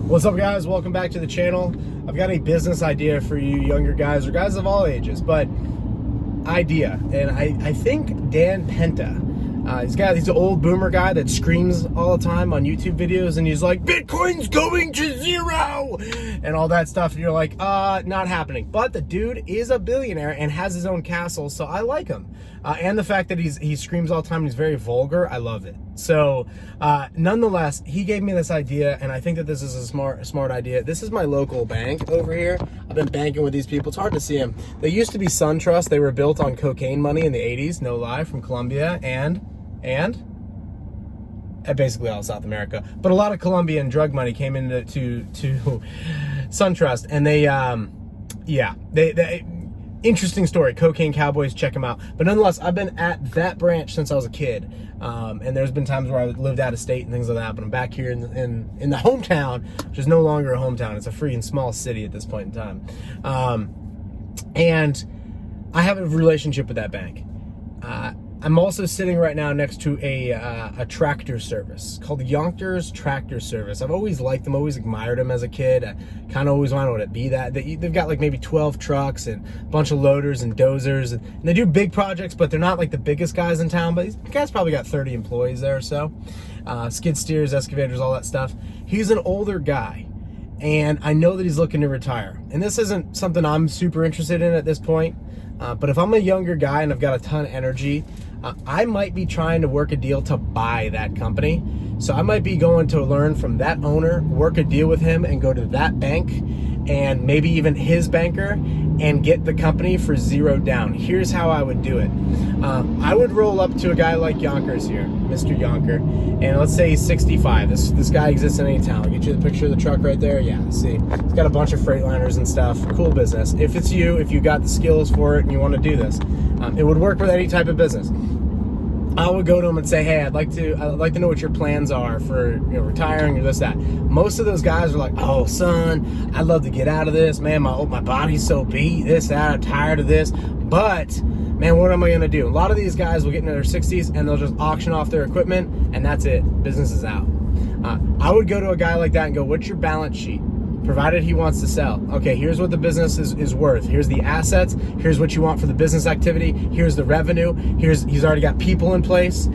What's up, guys? Welcome back to the channel. I've got a business idea for you younger guys or guys of all ages, but idea. And I think Dan Penta, he's an old boomer guy that screams all the time on YouTube videos, and he's like, Bitcoin's going to zero and all that stuff. And you're like, not happening. But the dude is a billionaire and has his own castle, so I like him. And the fact that he screams all the time, he's very vulgar, I love it. So nonetheless, he gave me this idea, and I think that this is a smart idea. This is my local bank over here. I've been banking with these people. It's hard to see them. They used to be SunTrust. They were built on cocaine money in the 80s, no lie, from Colombia and basically all South America. But a lot of Colombian drug money came into to SunTrust, and they interesting story. Cocaine cowboys, check them out. But nonetheless, I've been at that branch since I was a kid, and there's been times where I lived out of state and things like that. But I'm back here in the hometown, which is no longer a hometown. It's a freaking small city at this point in time, and I have a relationship with that bank. I'm also sitting right now next to a tractor service called Yonkers Tractor Service. I've always liked them, always admired them as a kid. I kind of always wanted to be that. They've got like maybe 12 trucks and a bunch of loaders and dozers, and they do big projects, but they're not like the biggest guys in town. But these guys probably got 30 employees there or so. Skid steers, excavators, all that stuff. He's an older guy, and I know that he's looking to retire. And this isn't something I'm super interested in at this point. But if I'm a younger guy and I've got a ton of energy, I might be trying to work a deal to buy that company. So I might be going to learn from that owner, work a deal with him, and go to that bank and maybe even his banker and get the company for $0 down. Here's how I would do it. I would roll up to a guy like Yonkers here, Mr. Yonker, and let's say he's 65. This guy exists in any town. I'll get you the picture of the truck right there. Yeah, see, he's got a bunch of Freightliners and stuff. Cool business. If it's you, if you got the skills for it and you want to do this, it would work with any type of business. I would go to him and say, hey, I'd like to know what your plans are for retiring or this, that. Most of those guys are like, oh, son, I'd love to get out of this. Man, my body's so beat, this, that, I'm tired of this. But, man, what am I going to do? A lot of these guys will get into their 60s and they'll just auction off their equipment, and that's it. Business is out. I would go to a guy like that and go, what's your balance sheet? Provided he wants to sell. Okay, here's what the business is worth. Here's the assets. Here's what you want for the business activity. Here's the revenue. He's already got people in place.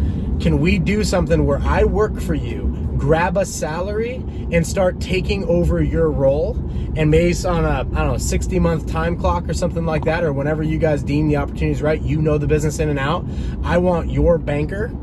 Can we do something where I work for you, grab a salary, and start taking over your role? And based on a, 60-month time clock or something like that, or whenever you guys deem the opportunity is right, you know the business in and out. I want your banker,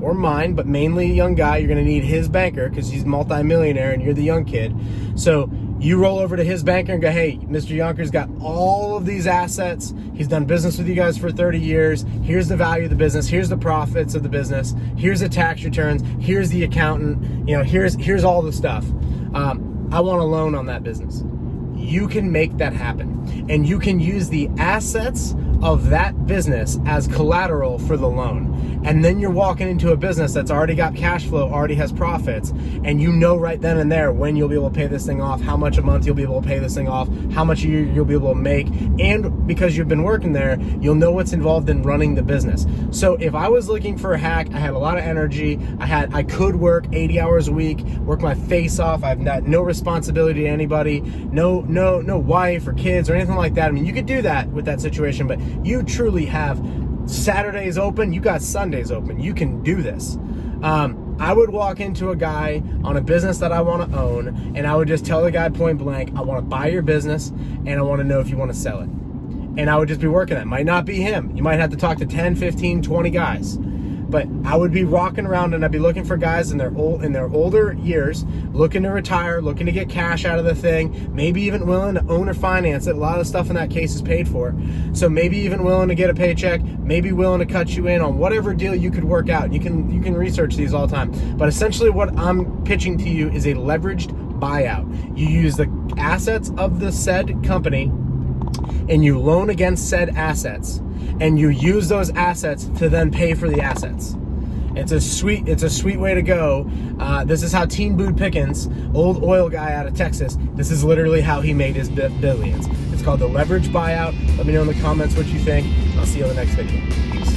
or mine, but mainly a young guy. You're going to need his banker because he's multi-millionaire and you're the young kid. So you roll over to his banker and go, hey, Mr. Yonkers got all of these assets. He's done business with you guys for 30 years. Here's the value of the business. Here's the profits of the business. Here's the tax returns. Here's the accountant. Here's all the stuff. I want a loan on that business. You can make that happen. And you can use the assets of that business as collateral for the loan. And then you're walking into a business that's already got cash flow, already has profits, and you know right then and there when you'll be able to pay this thing off, how much a month you'll be able to pay this thing off, how much you'll be able to make, and because you've been working there, you'll know what's involved in running the business. So if I was looking for a hack, I had a lot of energy, I could work 80 hours a week, work my face off, I've got no responsibility to anybody, no wife or kids or anything like that. I mean, you could do that with that situation, but you truly have Saturdays open, you got Sundays open. You can do this. I would walk into a guy on a business that I want to own, and I would just tell the guy point blank, I want to buy your business, and I want to know if you want to sell it. And I would just be working that. Might not be him. You might have to talk to 10, 15, 20 guys. But I would be rocking around and I'd be looking for guys in their older years, looking to retire, looking to get cash out of the thing, maybe even willing to own or finance it. A lot of the stuff in that case is paid for. So maybe even willing to get a paycheck, maybe willing to cut you in on whatever deal you could work out. You can research these all the time. But essentially what I'm pitching to you is a leveraged buyout. You use the assets of the said company and you loan against said assets, and you use those assets to then pay for the assets. It's a sweet way to go. This is how Boone Pickens, old oil guy out of Texas, this is literally how he made his billions. It's called the leverage buyout. Let me know in the comments what you think. I'll see you on the next video. Peace.